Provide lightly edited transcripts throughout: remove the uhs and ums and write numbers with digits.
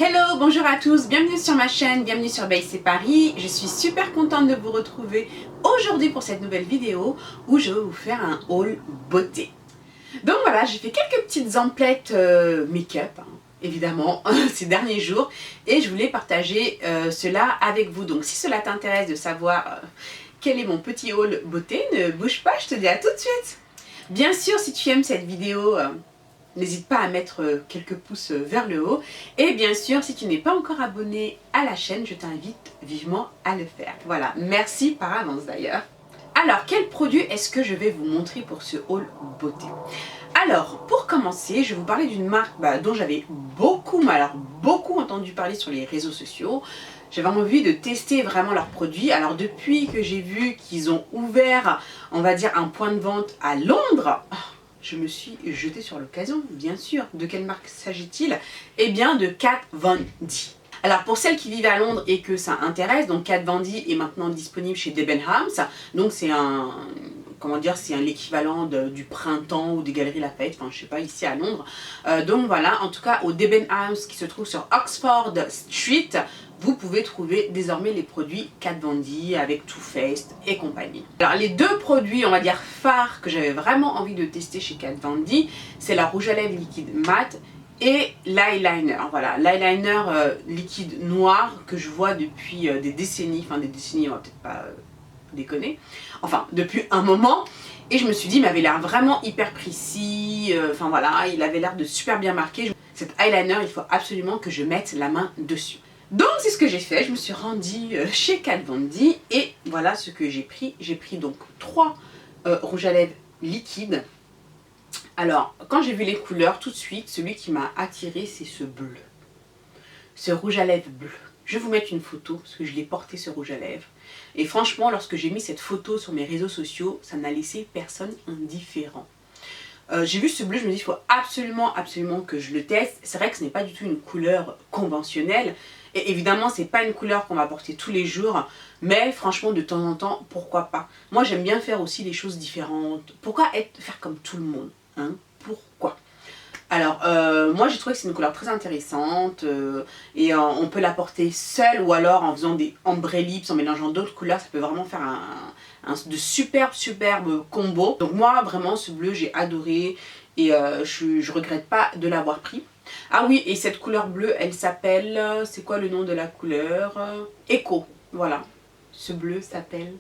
Hello, bonjour à tous, bienvenue sur ma chaîne, bienvenue sur Bae C'est Paris. Je suis super contente de vous retrouver aujourd'hui pour cette nouvelle vidéo où je vais vous faire un haul beauté. Donc voilà, j'ai fait quelques petites emplettes make-up, évidemment, ces derniers jours, et je voulais partager cela avec vous. Donc si cela t'intéresse de savoir quel est mon petit haul beauté, ne bouge pas, je te dis à tout de suite. Bien sûr, si tu aimes cette vidéo, n'hésite pas à mettre quelques pouces vers le haut. Et bien sûr, si tu n'es pas encore abonné à la chaîne, je t'invite vivement à le faire. Voilà, merci par avance d'ailleurs. Alors, quel produit est-ce que je vais vous montrer pour ce haul beauté? Alors, pour commencer, je vais vous parler d'une marque dont j'avais beaucoup entendu parler sur les réseaux sociaux. J'avais envie de tester vraiment leurs produits. Alors, depuis que j'ai vu qu'ils ont ouvert, on va dire, un point de vente à Londres, je me suis jetée sur l'occasion, bien sûr. De quelle marque s'agit-il? Eh bien, de Kat Von D. Alors, pour celles qui vivent à Londres et que ça intéresse, donc Kat Von D est maintenant disponible chez Debenhams. Donc, c'est un... comment dire, c'est l'équivalent du Printemps ou des Galeries Lafayette, enfin je sais pas, ici à Londres. Donc voilà, en tout cas au Debenhams qui se trouve sur Oxford Street, vous pouvez trouver désormais les produits Kat Von D avec Too Faced et compagnie. Alors les deux produits, on va dire phares, que j'avais vraiment envie de tester chez Kat Von D, c'est la rouge à lèvres liquide mat et l'eyeliner. Voilà, l'eyeliner liquide noir que je vois depuis des décennies, enfin des décennies, on va peut-être pas... déconner, enfin depuis un moment, et je me suis dit il m'avait l'air vraiment hyper précis, enfin voilà, il avait l'air de super bien marqué. Cet eyeliner, il faut absolument que je mette la main dessus. Donc c'est ce que j'ai fait, je me suis rendue chez Kat Von D et voilà ce que j'ai pris. J'ai pris donc 3 rouges à lèvres liquides. Alors quand j'ai vu les couleurs, tout de suite celui qui m'a attiré c'est ce bleu, ce rouge à lèvres bleu. Je vais vous mettre une photo parce que je l'ai porté ce rouge à lèvres. Et franchement, lorsque j'ai mis cette photo sur mes réseaux sociaux, ça n'a laissé personne indifférent. J'ai vu ce bleu, je me dis il faut absolument que je le teste. C'est vrai que ce n'est pas du tout une couleur conventionnelle. Et évidemment, c'est pas une couleur qu'on va porter tous les jours. Mais franchement, de temps en temps, pourquoi pas? Moi, j'aime bien faire aussi des choses différentes. Pourquoi faire comme tout le monde, hein? Pourquoi? Alors, moi j'ai trouvé que c'est une couleur très intéressante et on peut la porter seule ou alors en faisant des ombre lips, en mélangeant d'autres couleurs, ça peut vraiment faire de superbes combos. Donc moi vraiment ce bleu j'ai adoré et je regrette pas de l'avoir pris. Ah oui, et cette couleur bleue elle s'appelle, c'est quoi le nom de la couleur? Echo, voilà, ce bleu s'appelle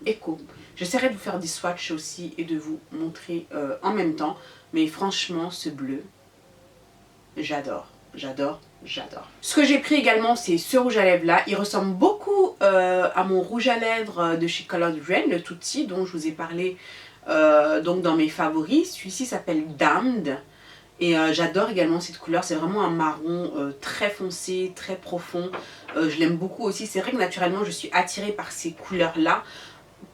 Echo. J'essaierai de vous faire des swatchs aussi et de vous montrer en même temps, mais franchement ce bleu, j'adore. Ce que j'ai pris également, c'est ce rouge à lèvres là. Il ressemble beaucoup à mon rouge à lèvres de chez Colored Rain, le tout petit dont je vous ai parlé donc dans mes favoris. Celui-ci s'appelle Damned. Et j'adore également cette couleur. C'est vraiment un marron très foncé, très profond. Je l'aime beaucoup aussi. C'est vrai que naturellement, je suis attirée par ces couleurs là.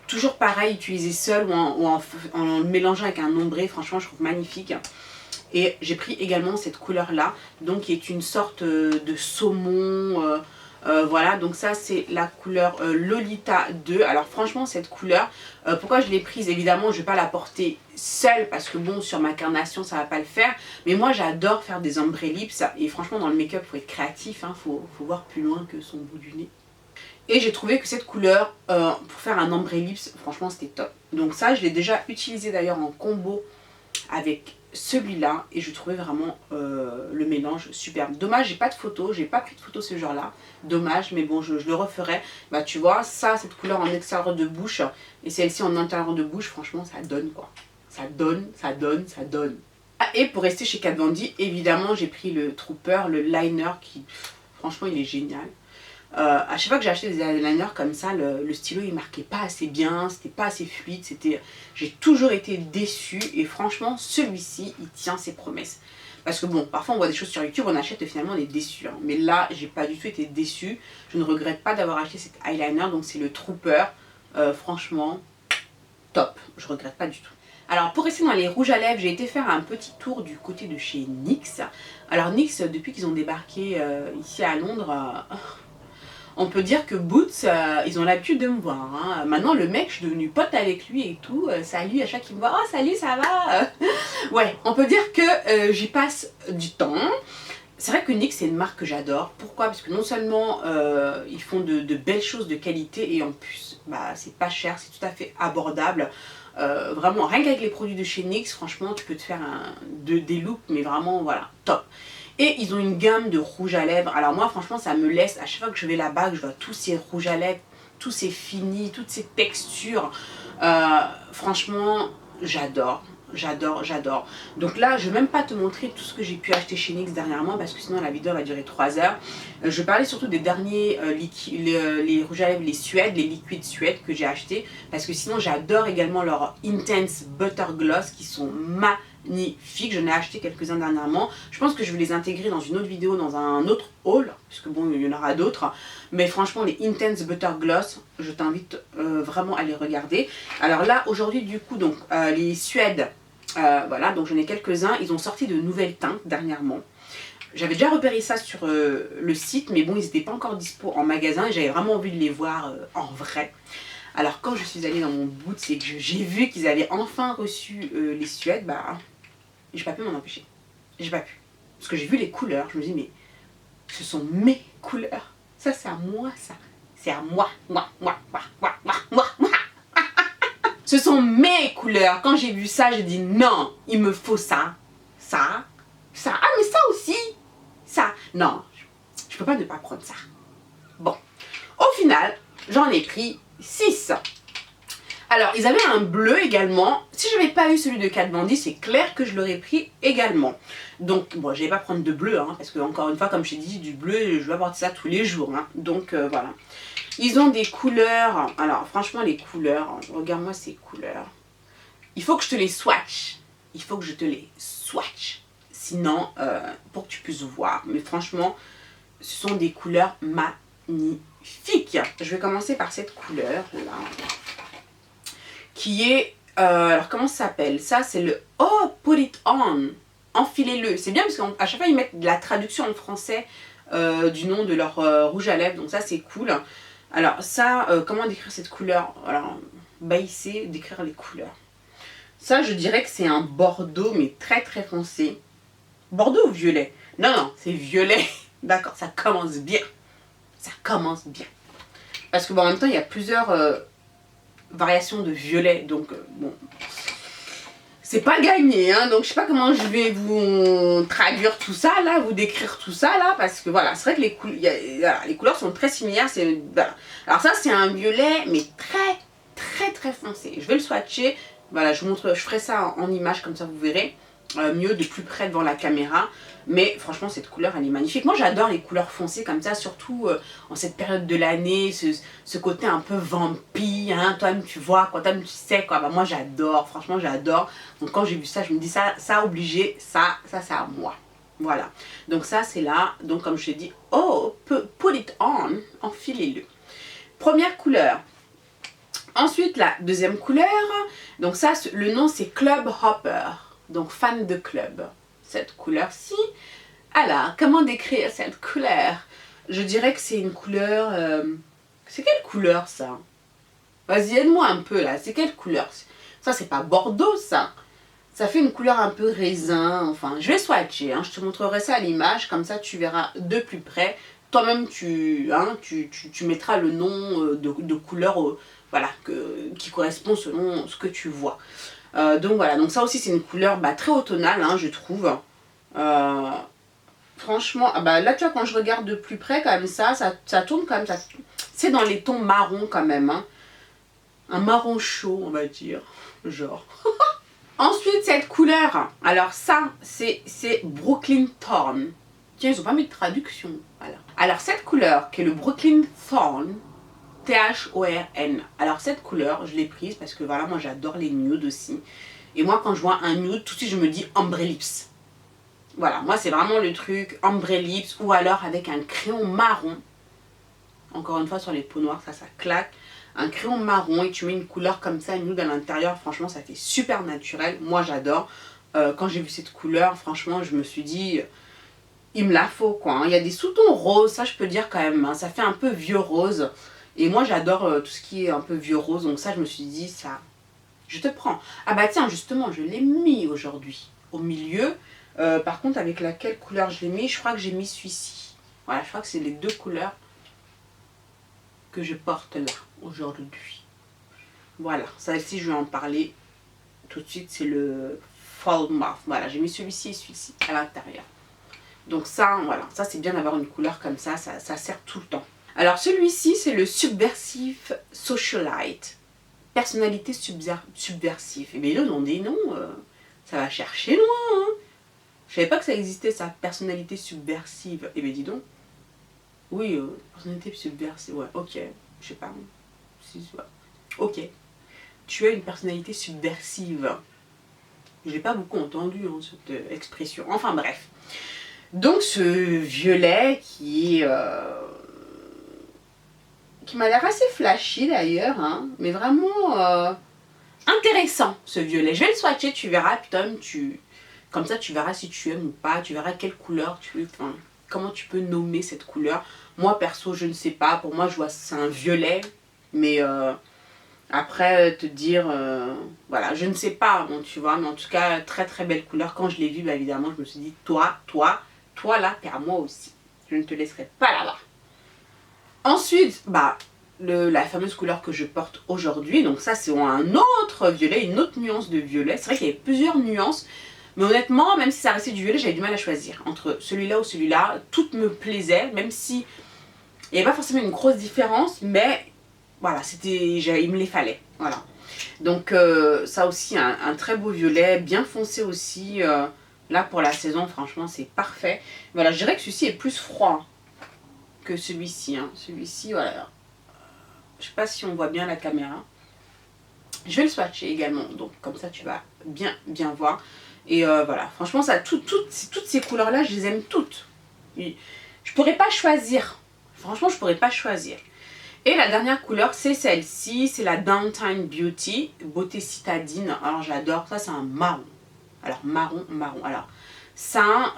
Toujours pareil, utilisé seul ou en le mélangeant avec un ombré. Franchement, je trouve magnifique. Et j'ai pris également cette couleur là, donc qui est une sorte de saumon, voilà, donc ça c'est la couleur Lolita 2. Alors franchement cette couleur, pourquoi je l'ai prise? Évidemment je ne vais pas la porter seule parce que bon sur ma carnation ça va pas le faire, mais moi j'adore faire des ombre lips et franchement dans le make-up il faut être créatif, hein, faut voir plus loin que son bout du nez. Et j'ai trouvé que cette couleur, pour faire un ombre lips, franchement c'était top. Donc ça je l'ai déjà utilisé d'ailleurs en combo avec celui-là et je trouvais vraiment le mélange superbe. Dommage, j'ai pas de photo, j'ai pas pris de photo ce jour-là. Dommage, mais bon, je le referai. Bah tu vois, ça, cette couleur en extérieur de bouche et celle-ci en intérieur de bouche, franchement, ça donne quoi. Ça donne. Ah, et pour rester chez Kat Von D, évidemment, j'ai pris le Trooper, le liner qui, franchement, il est génial. À chaque fois que j'ai acheté des eyeliners comme ça, le stylo il marquait pas assez bien, c'était pas assez fluide, j'ai toujours été déçue et franchement celui-ci il tient ses promesses. Parce que bon, parfois on voit des choses sur YouTube, on achète et finalement on est déçu, hein. Mais là j'ai pas du tout été déçue, je ne regrette pas d'avoir acheté cet eyeliner, donc c'est le Trooper, franchement top, je regrette pas du tout. Alors pour rester dans les rouges à lèvres, j'ai été faire un petit tour du côté de chez NYX. Alors NYX, depuis qu'ils ont débarqué ici à Londres, on peut dire que Boots, ils ont l'habitude de me voir. Hein. Maintenant, le mec, je suis devenue pote avec lui et tout. Salut, à chaque fois qu'il me voit, oh salut, ça va Ouais, on peut dire que j'y passe du temps. C'est vrai que NYX c'est une marque que j'adore. Pourquoi? Parce que non seulement ils font de belles choses de qualité et en plus bah, c'est pas cher, c'est tout à fait abordable. Vraiment, rien qu'avec les produits de chez NYX, franchement tu peux te faire des looks mais vraiment voilà, top. Et ils ont une gamme de rouge à lèvres. Alors moi franchement ça me laisse, à chaque fois que je vais là-bas, que je vois tous ces rouges à lèvres, tous ces finis, toutes ces textures, franchement j'adore. J'adore, j'adore. Donc là, je ne vais même pas te montrer tout ce que j'ai pu acheter chez NYX dernièrement parce que sinon la vidéo va durer 3 heures. Je parlais surtout des derniers les rouges à lèvres, les Suède, les liquides Suède que j'ai achetés parce que sinon j'adore également leurs Intense Butter Gloss qui sont magnifiques. J'en ai acheté quelques-uns dernièrement. Je pense que je vais les intégrer dans une autre vidéo, dans un autre haul, puisque bon, il y en aura d'autres. Mais franchement, les Intense Butter Gloss, je t'invite vraiment à les regarder. Alors là, aujourd'hui, du coup, donc les Suède, voilà, donc j'en ai quelques-uns. Ils ont sorti de nouvelles teintes dernièrement. J'avais déjà repéré ça sur le site, mais bon, ils n'étaient pas encore dispo en magasin et j'avais vraiment envie de les voir en vrai. Alors quand je suis allée dans mon boot, c'est que j'ai vu qu'ils avaient enfin reçu les Suède, bah j'ai pas pu m'en empêcher. J'ai pas pu. Parce que j'ai vu les couleurs, je me dis mais ce sont mes couleurs. Ça c'est à moi ça. C'est à moi. Moi. Ce sont mes couleurs. Quand j'ai vu ça, j'ai dit non, il me faut ça. Ça. Ah mais ça aussi. Ça. Non, je peux pas ne pas prendre ça. Bon. Au final, j'en ai pris 6. Alors, ils avaient un bleu également. Si je n'avais pas eu celui de Kat Von D, c'est clair que je l'aurais pris également. Donc, bon, je ne vais pas prendre de bleu, hein, parce que, encore une fois, comme je t'ai dit, du bleu, je vais porter ça tous les jours. Hein, donc, voilà. Ils ont des couleurs. Alors, franchement, les couleurs, regarde-moi ces couleurs. Il faut que je te les swatch. Il faut que je te les swatch. Sinon, pour que tu puisses voir. Mais franchement, ce sont des couleurs magnifiques. Je vais commencer par cette couleur là, qui est, alors comment ça s'appelle? Ça c'est le Oh Put It On, enfilez-le. C'est bien parce qu'à chaque fois ils mettent de la traduction en français du nom de leur rouge à lèvres, donc ça c'est cool. Alors ça, comment décrire cette couleur? Alors, baisser, décrire les couleurs. Ça je dirais que c'est un bordeaux mais très très foncé. Bordeaux ou violet? Non, non, c'est violet. D'accord, ça commence bien. Ça commence bien. Parce que bon, en même temps, il y a plusieurs variations de violet. Donc, bon, c'est pas gagné. Hein, donc, je sais pas comment je vais vous traduire tout ça, là, vous décrire tout ça, là. Parce que voilà, c'est vrai que les couleurs sont très similaires. Voilà. Alors, ça, c'est un violet, mais très, très, très foncé. Je vais le swatcher. Voilà, je ferai ça en image, comme ça, vous verrez. Mieux de plus près devant la caméra, mais franchement cette couleur elle est magnifique. Moi j'adore les couleurs foncées comme ça, surtout en cette période de l'année, ce côté un peu vampire, hein, toi-même tu vois, quand tu sais quoi, bah moi j'adore, franchement j'adore. Donc quand j'ai vu ça je me dis ça obligé, ça c'est à moi. Voilà, donc ça c'est là, donc comme je t'ai dit, oh put it on, enfilez-le. Première couleur. Ensuite la deuxième couleur, donc ça le nom c'est Club Hopper. Donc fan de club, cette couleur-ci. Alors, comment décrire cette couleur? Je dirais que c'est une couleur... c'est quelle couleur ça? Vas-y, aide-moi un peu là, c'est quelle couleur? Ça, c'est pas Bordeaux ça. Ça fait une couleur un peu raisin, enfin, je vais swatcher, hein, je te montrerai ça à l'image, comme ça tu verras de plus près. Toi-même, tu mettras le nom de couleur voilà, qui correspond selon ce que tu vois. Donc voilà, donc ça aussi c'est une couleur très automnale, hein, je trouve. Franchement, là tu vois quand je regarde de plus près quand même ça tourne quand même, c'est dans les tons marron quand même. Hein. Un marron chaud on va dire, genre. Ensuite cette couleur, alors ça c'est Brooklyn Thorn. Tiens ils ont pas mis de traduction. Voilà. Alors cette couleur qui est le Brooklyn Thorn, Thorn. Alors cette couleur, je l'ai prise parce que voilà, moi j'adore les nudes aussi. Et moi quand je vois un nude, tout de suite je me dis ombre lips. Voilà, moi c'est vraiment le truc ombre lips ou alors avec un crayon marron. Encore une fois sur les peaux noires, ça claque. Un crayon marron et tu mets une couleur comme ça, une nude à l'intérieur, franchement ça fait super naturel. Moi j'adore. Quand j'ai vu cette couleur, franchement je me suis dit... il me la faut quoi. Hein. Il y a des sous-tons roses, ça je peux dire quand même. Hein. Ça fait un peu vieux rose. Et moi j'adore tout ce qui est un peu vieux rose, donc ça je me suis dit, ça, je te prends. Ah bah tiens, justement, je l'ai mis aujourd'hui, au milieu, Par contre, avec laquelle couleur je l'ai mis, je crois que j'ai mis celui-ci. Voilà, je crois que c'est les deux couleurs que je porte là, aujourd'hui. Voilà, ça aussi, je vais en parler tout de suite. C'est le Fall Mauve. Voilà, j'ai mis celui-ci et celui-ci à l'intérieur. Donc ça, voilà, ça c'est bien d'avoir une couleur comme ça sert tout le temps. Alors celui-ci, c'est le Subversive Socialite. Personnalité subversive. Et bien le nom des noms, ça va chercher loin. Hein. Je savais pas que ça existait, ça, personnalité subversive. Et bien dis donc. Oui, personnalité subversive, ouais, ok. Je sais pas. Si, ouais. Ok. Tu as une personnalité subversive. Je n'ai pas beaucoup entendu hein, cette expression. Enfin bref. Donc ce violet qui m'a l'air assez flashy d'ailleurs, hein, mais vraiment intéressant ce violet. Je vais le swatcher, tu verras, putain, comme ça tu verras si tu aimes ou pas, tu verras quelle couleur enfin, comment tu peux nommer cette couleur. Moi perso je ne sais pas, pour moi je vois c'est un violet, mais après te dire, voilà, je ne sais pas, bon, tu vois, mais en tout cas très très belle couleur. Quand je l'ai vue, bah, évidemment je me suis dit, toi là, t'es à moi aussi. Je ne te laisserai pas là-bas. Ensuite, bah, la fameuse couleur que je porte aujourd'hui. Donc ça, c'est un autre violet, une autre nuance de violet. C'est vrai qu'il y avait plusieurs nuances. Mais honnêtement, même si ça restait du violet, j'avais du mal à choisir. Entre celui-là ou celui-là, tout me plaisait. Même si il n'y avait pas forcément une grosse différence. Mais voilà, il me les fallait. Voilà. Donc ça aussi, un très beau violet, bien foncé aussi. Là, pour la saison, franchement, c'est parfait. Voilà, je dirais que celui-ci est plus froid que celui-ci. Hein. Celui-ci, voilà. Je sais pas si on voit bien la caméra. Je vais le swatcher également. Donc, comme ça, tu vas bien voir. Et voilà, franchement, ça, toutes ces couleurs-là, je les aime toutes. Je pourrais pas choisir. Franchement, je pourrais pas choisir. Et la dernière couleur, c'est celle-ci. C'est la Downtown Beauty, beauté citadine. Alors, j'adore. Ça, c'est un marron. Alors, marron. Alors, ça,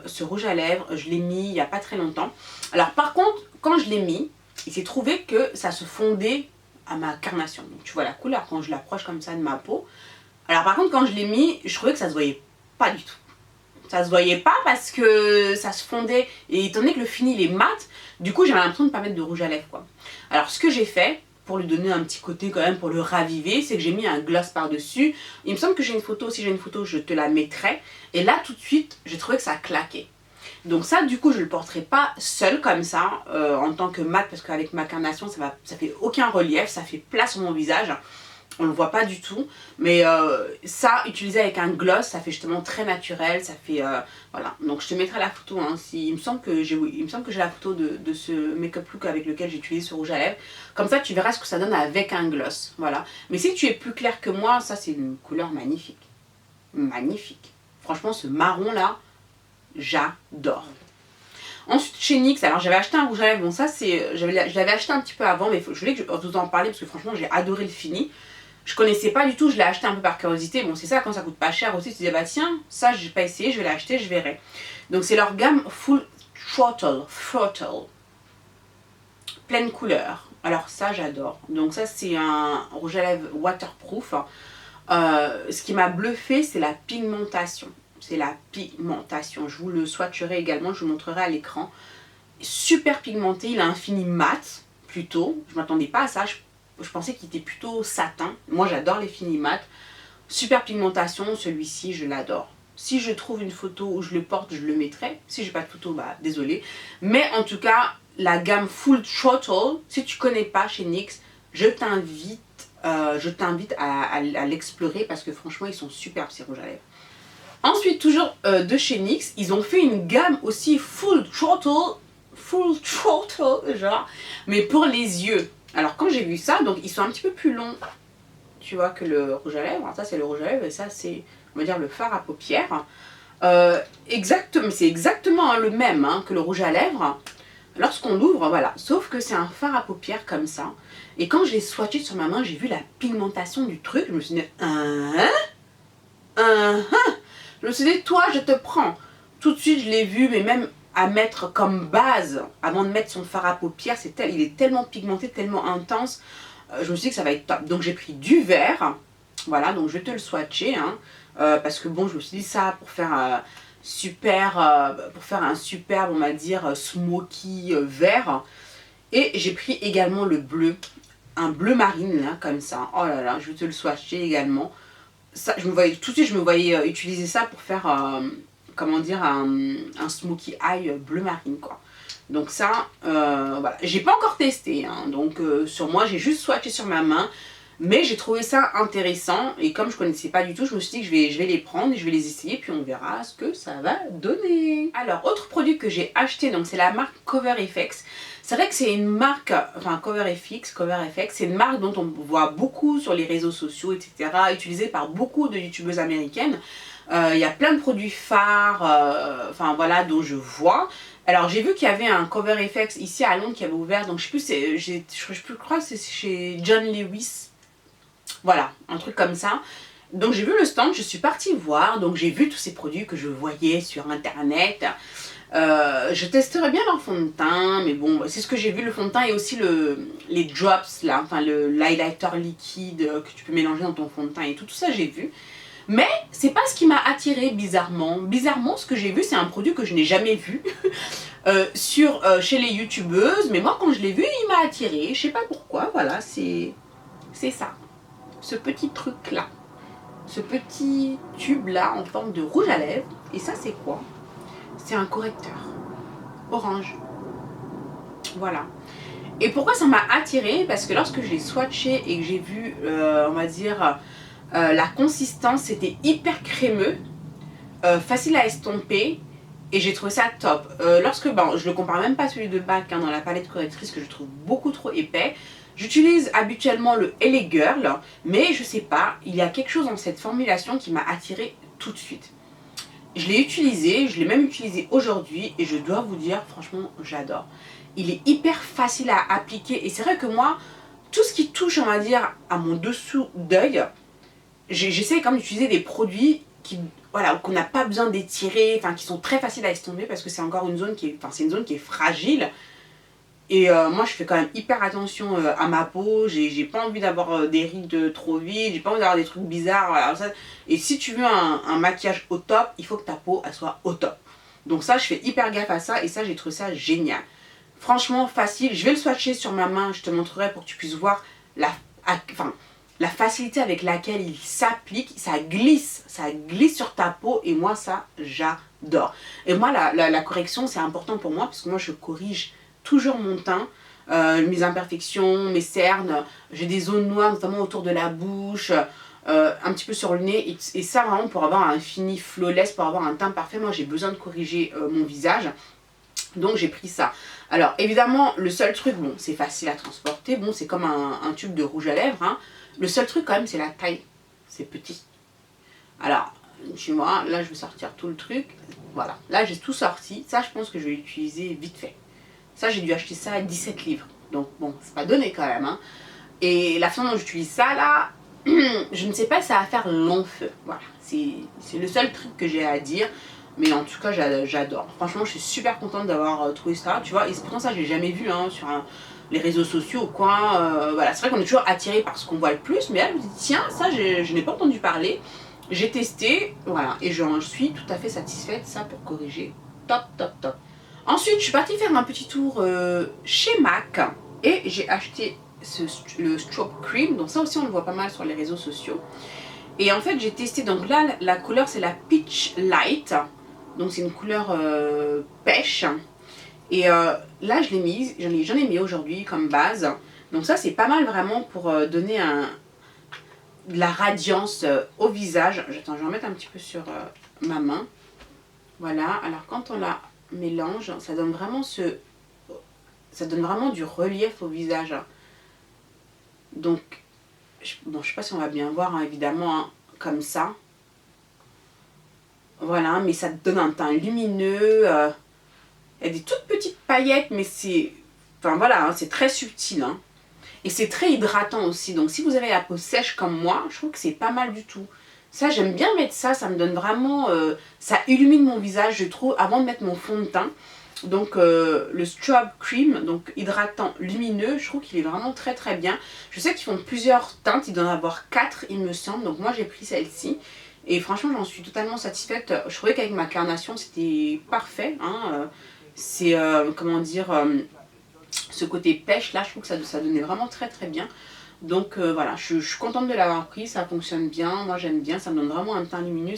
ce rouge à lèvres, je l'ai mis il n'y a pas très longtemps. Alors, par contre, quand je l'ai mis, il s'est trouvé que ça se fondait à ma carnation. Donc, tu vois la couleur quand je l'approche comme ça de ma peau. Alors, par contre, quand je l'ai mis, je trouvais que ça se voyait pas du tout. Ça se voyait pas parce que ça se fondait. Et étant donné que le fini, il est mat, du coup, j'avais l'impression de ne pas mettre de rouge à lèvres, quoi. Alors, ce que j'ai fait, pour lui donner un petit côté quand même, pour le raviver, c'est que j'ai mis un gloss par-dessus. Il me semble que j'ai une photo, si j'ai une photo, je te la mettrai. Et là, tout de suite, j'ai trouvé que ça claquait. Donc ça, du coup, je ne le porterai pas seul comme ça, en tant que mat, parce qu'avec ma carnation, ça fait aucun relief, ça fait plat sur mon visage. On ne le voit pas du tout, mais ça, utilisé avec un gloss, ça fait justement très naturel, ça fait, voilà. Donc je te mettrai la photo, hein, il me semble que j'ai la photo de ce make-up look avec lequel j'ai utilisé ce rouge à lèvres. Comme ça, tu verras ce que ça donne avec un gloss, voilà. Mais si tu es plus clair que moi, ça c'est une couleur magnifique. Magnifique. Franchement, ce marron-là, j'adore. Ensuite, chez NYX, alors j'avais acheté un rouge à lèvres, bon ça c'est, je l'avais acheté un petit peu avant, mais je voulais que je vous en parler parce que franchement j'ai adoré le fini. Je connaissais pas du tout, je l'ai acheté un peu par curiosité. Bon, c'est ça, quand ça coûte pas cher aussi, tu te dis, bah tiens, ça, j'ai pas essayé, je vais l'acheter, je verrai. Donc, c'est leur gamme Full Throttle. Pleine couleur. Alors, ça, j'adore. Donc, ça, c'est un rouge à lèvres waterproof. Ce qui m'a bluffé, c'est la pigmentation. C'est la pigmentation. Je vous le swatcherai également, je vous montrerai à l'écran. Super pigmenté, il a un fini mat, plutôt. Je m'attendais pas à ça, je pensais qu'il était plutôt satin. Moi, j'adore les finis mat. Super pigmentation, celui-ci, je l'adore. Si je trouve une photo où je le porte, je le mettrai. Si j'ai pas de photo, bah désolé. Mais en tout cas, la gamme Full Throttle, si tu connais pas chez NYX, je t'invite à l'explorer parce que franchement, ils sont superbes ces rouges à lèvres. Ensuite, toujours de chez NYX, ils ont fait une gamme aussi Full Throttle, genre, mais pour les yeux. Alors quand j'ai vu ça, donc ils sont un petit peu plus longs, tu vois, que le rouge à lèvres. Ça c'est le rouge à lèvres et ça c'est, on va dire, le fard à paupières. C'est exactement le même hein, que le rouge à lèvres. Lorsqu'on l'ouvre, voilà, sauf que c'est un fard à paupières comme ça. Et quand je l'ai swatché sur ma main, j'ai vu la pigmentation du truc. Je me suis dit, je me suis dit, toi je te prends. Tout de suite je l'ai vu, mais même à mettre comme base, avant de mettre son fard à paupières, il est tellement pigmenté, tellement intense, je me suis dit que ça va être top. Donc j'ai pris du vert, voilà, donc je vais te le swatcher, hein, parce que bon, je me suis dit ça pour faire super, pour faire un superbe, on va dire, smoky vert. Et j'ai pris également le bleu, un bleu marine là, comme ça. Oh là là, je vais te le swatcher également. Ça, je me voyais, tout de suite, je me voyais utiliser ça pour faire, comment dire, un smoky eye bleu marine, quoi. Donc ça, voilà. J'ai pas encore testé, hein, donc sur moi, j'ai juste swatché sur ma main. Mais j'ai trouvé ça intéressant et comme je connaissais pas du tout, je me suis dit que je vais les prendre et je vais les essayer puis on verra ce que ça va donner. Alors, autre produit que j'ai acheté, donc c'est la marque Cover FX. C'est vrai que c'est une marque, enfin Cover FX, c'est une marque dont on voit beaucoup sur les réseaux sociaux, etc. Utilisée par beaucoup de youtubeuses américaines. Il y a plein de produits phares, enfin voilà, dont je vois. Alors j'ai vu qu'il y avait un Cover FX ici à Londres qui avait ouvert, donc je crois que c'est chez John Lewis. Voilà, un truc comme ça. Donc j'ai vu le stand, je suis partie voir, donc j'ai vu tous ces produits que je voyais sur internet. Je testerai bien leur fond de teint, mais bon, c'est ce que j'ai vu, le fond de teint et aussi les drops là, enfin l'highlighter liquide que tu peux mélanger dans ton fond de teint et tout ça j'ai vu. Mais c'est pas ce qui m'a attiré bizarrement. Bizarrement, ce que j'ai vu, c'est un produit que je n'ai jamais vu chez les youtubeuses, mais moi quand je l'ai vu, il m'a attiré. Je sais pas pourquoi, voilà, c'est ça. Ce petit truc là, ce petit tube là en forme de rouge à lèvres. Et ça c'est quoi? C'est un correcteur orange. Voilà. Et pourquoi ça m'a attiré? Parce que lorsque je l'ai swatché et que j'ai vu, on va dire, la consistance, c'était hyper crémeux, facile à estomper. Et j'ai trouvé ça top. Bon, je le compare même pas à celui de MAC, hein, dans la palette correctrice que je trouve beaucoup trop épais. J'utilise habituellement le LA Girl, mais je sais pas, il y a quelque chose dans cette formulation qui m'a attirée tout de suite. Je l'ai utilisé, je l'ai même utilisé aujourd'hui et je dois vous dire, franchement, j'adore. Il est hyper facile à appliquer et c'est vrai que moi, tout ce qui touche, on va dire, à mon dessous d'œil, j'essaie quand même d'utiliser des produits qui, voilà, qu'on n'a pas besoin d'étirer, enfin qui sont très faciles à estomper parce que c'est encore une zone qui est, enfin c'est une zone qui est fragile. Et moi je fais quand même hyper attention à ma peau, j'ai pas envie d'avoir des rides trop vite, j'ai pas envie d'avoir des trucs bizarres, voilà, ça. Et si tu veux un maquillage au top, il faut que ta peau elle soit au top. Donc ça je fais hyper gaffe à ça et ça j'ai trouvé ça génial. Franchement facile, je vais le swatcher sur ma main, je te montrerai pour que tu puisses voir la facilité avec laquelle il s'applique, ça glisse sur ta peau et moi ça j'adore. Et moi la correction c'est important pour moi parce que moi je corrige toujours mon teint, mes imperfections, mes cernes, j'ai des zones noires notamment autour de la bouche, un petit peu sur le nez et ça vraiment pour avoir un fini flawless, pour avoir un teint parfait, moi j'ai besoin de corriger mon visage. Donc j'ai pris ça. Alors évidemment le seul truc, bon c'est facile à transporter, bon c'est comme un tube de rouge à lèvres, hein. Le seul truc quand même c'est la taille, c'est petit. Alors tu vois, là je vais sortir tout le truc, voilà, là j'ai tout sorti, ça je pense que je vais l'utiliser vite fait. Ça j'ai dû acheter ça à 17 livres, donc bon c'est pas donné quand même, hein. Et la façon dont j'utilise ça là, je ne sais pas si ça va faire long feu, voilà, c'est le seul truc que j'ai à dire. Mais en tout cas j'adore, franchement je suis super contente d'avoir trouvé ça, tu vois, et c'est pourtant ça je l'ai jamais vu hein, sur les réseaux sociaux ou quoi, voilà, c'est vrai qu'on est toujours attiré par ce qu'on voit le plus, mais là je me dis tiens ça je n'ai pas entendu parler, j'ai testé, voilà, et j'en suis tout à fait satisfaite, ça pour corriger, top top top. Ensuite je suis partie faire un petit tour chez MAC et j'ai acheté le Strobe Cream, donc ça aussi on le voit pas mal sur les réseaux sociaux. Et en fait j'ai testé, donc là la couleur c'est la Peach Light, donc c'est une couleur pêche. Et là je l'ai mise, j'en ai mis aujourd'hui comme base. Donc ça c'est pas mal vraiment pour donner de la radiance au visage. Attends, je vais en mettre un petit peu sur ma main. Voilà, alors quand on la mélange, ça donne vraiment du relief au visage. Donc, bon, je sais pas si on va bien voir hein, évidemment, hein, comme ça. Voilà, mais ça te donne un teint lumineux. Il y a des toutes petites paillettes, mais c'est... Enfin voilà, hein, c'est très subtil. Hein. Et c'est très hydratant aussi. Donc si vous avez la peau sèche comme moi, je trouve que c'est pas mal du tout. Ça, j'aime bien mettre ça. Ça me donne vraiment... ça illumine mon visage, je trouve, avant de mettre mon fond de teint. Donc le Strobe Cream, donc hydratant lumineux, je trouve qu'il est vraiment très très bien. Je sais qu'ils font plusieurs teintes, ils doivent en avoir 4 il me semble. Donc moi j'ai pris celle-ci. Et franchement, j'en suis totalement satisfaite. Je trouvais qu'avec ma carnation, c'était parfait. Hein. C'est, comment dire, ce côté pêche là, je trouve que ça donnait vraiment très très bien. Donc voilà, je suis contente de l'avoir pris, ça fonctionne bien, moi j'aime bien, ça me donne vraiment un teint lumineux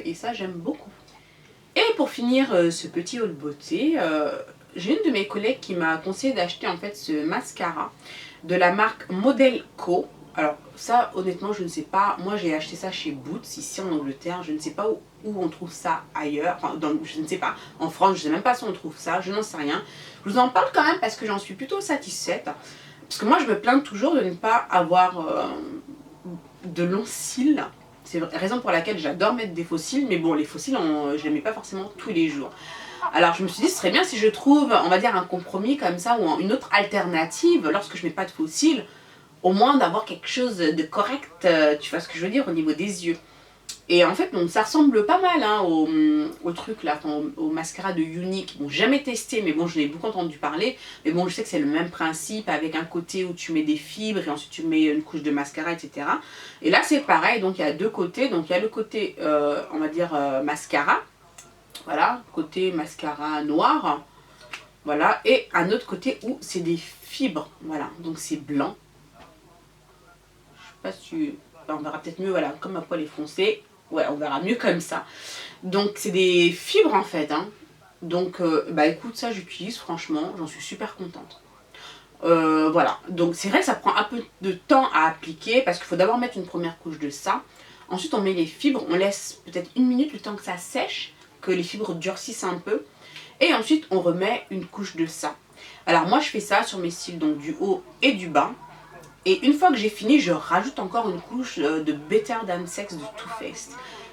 et ça j'aime beaucoup. Et pour finir ce petit haul beauté, j'ai une de mes collègues qui m'a conseillé d'acheter en fait ce mascara de la marque Model Co. Alors ça honnêtement je ne sais pas, moi j'ai acheté ça chez Boots ici en Angleterre, je ne sais pas où on trouve ça ailleurs, enfin je ne sais pas, en France je ne sais même pas si on trouve ça, je n'en sais rien. Je vous en parle quand même parce que j'en suis plutôt satisfaite. Parce que moi je me plains toujours de ne pas avoir de longs cils. C'est la raison pour laquelle j'adore mettre des faux cils, mais bon les faux cils je les mets pas forcément tous les jours. Alors je me suis dit ce serait bien si je trouve, on va dire un compromis comme ça ou une autre alternative lorsque je mets pas de faux cils, au moins d'avoir quelque chose de correct, tu vois ce que je veux dire, au niveau des yeux. Et en fait, donc, ça ressemble pas mal hein, au truc là, au mascara de Unique. Bon, jamais testé, mais bon, je l'ai beaucoup entendu parler. Mais bon, je sais que c'est le même principe avec un côté où tu mets des fibres et ensuite tu mets une couche de mascara, etc. Et là, c'est pareil, donc il y a deux côtés. Donc il y a le côté, on va dire, mascara. Voilà, côté mascara noir. Voilà, et un autre côté où c'est des fibres. Voilà, donc c'est blanc. Je sais pas si on verra peut-être mieux, voilà, comme ma poêle est foncée. Ouais, on verra mieux comme ça. Donc c'est des fibres en fait. Hein. Donc bah écoute, ça j'utilise franchement, j'en suis super contente. Voilà, donc c'est vrai que ça prend un peu de temps à appliquer parce qu'il faut d'abord mettre une première couche de ça. Ensuite on met les fibres, on laisse peut-être 1 minute le temps que ça sèche, que les fibres durcissent un peu. Et ensuite on remet une couche de ça. Alors moi je fais ça sur mes cils, donc du haut et du bas. Et une fois que j'ai fini, je rajoute encore une couche de Better Than Sex de Too Faced.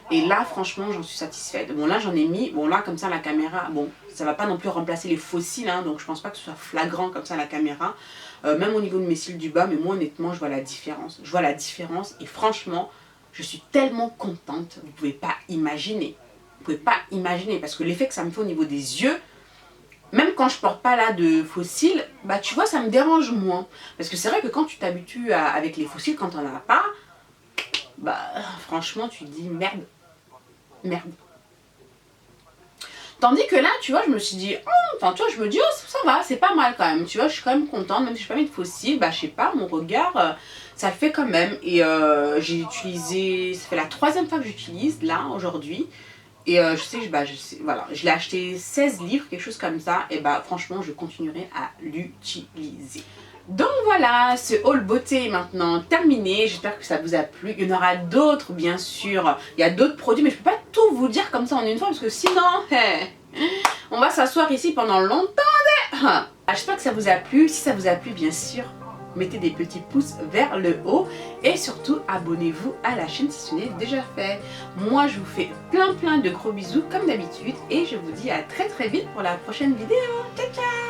Et là, franchement, j'en suis satisfaite. Bon, là, j'en ai mis. Bon, là, comme ça, la caméra, bon, ça va pas non plus remplacer les faux cils, hein, donc je pense pas que ce soit flagrant comme ça, la caméra. Même au niveau de mes cils du bas, mais moi, honnêtement, je vois la différence. Je vois la différence et franchement, je suis tellement contente. Vous pouvez pas imaginer. Vous pouvez pas imaginer parce que l'effet que ça me fait au niveau des yeux, même quand je porte pas là de faux cils, bah tu vois ça me dérange moins. Parce que c'est vrai que quand tu t'habitues avec les faux cils, quand t'en as pas, bah franchement tu te dis merde, merde. Tandis que là tu vois je me suis dit, enfin tu vois je me dis oh ça va, c'est pas mal quand même. Tu vois je suis quand même contente, même si je n'ai pas mis de faux cils, bah je sais pas, mon regard ça le fait quand même. Et j'ai utilisé, ça fait la 3e fois que j'utilise là aujourd'hui. Et je sais, voilà, je l'ai acheté 16 livres, quelque chose comme ça. Et bah franchement, je continuerai à l'utiliser. Donc voilà, ce haul beauté est maintenant terminé. J'espère que ça vous a plu. Il y en aura d'autres, bien sûr. Il y a d'autres produits, mais je peux pas tout vous dire comme ça en une fois. Parce que sinon, on va s'asseoir ici pendant longtemps. J'espère que ça vous a plu. Si ça vous a plu, bien sûr, mettez des petits pouces vers le haut et surtout abonnez-vous à la chaîne si ce n'est déjà fait. Moi je vous fais plein de gros bisous comme d'habitude et je vous dis à très vite pour la prochaine vidéo. Ciao ciao.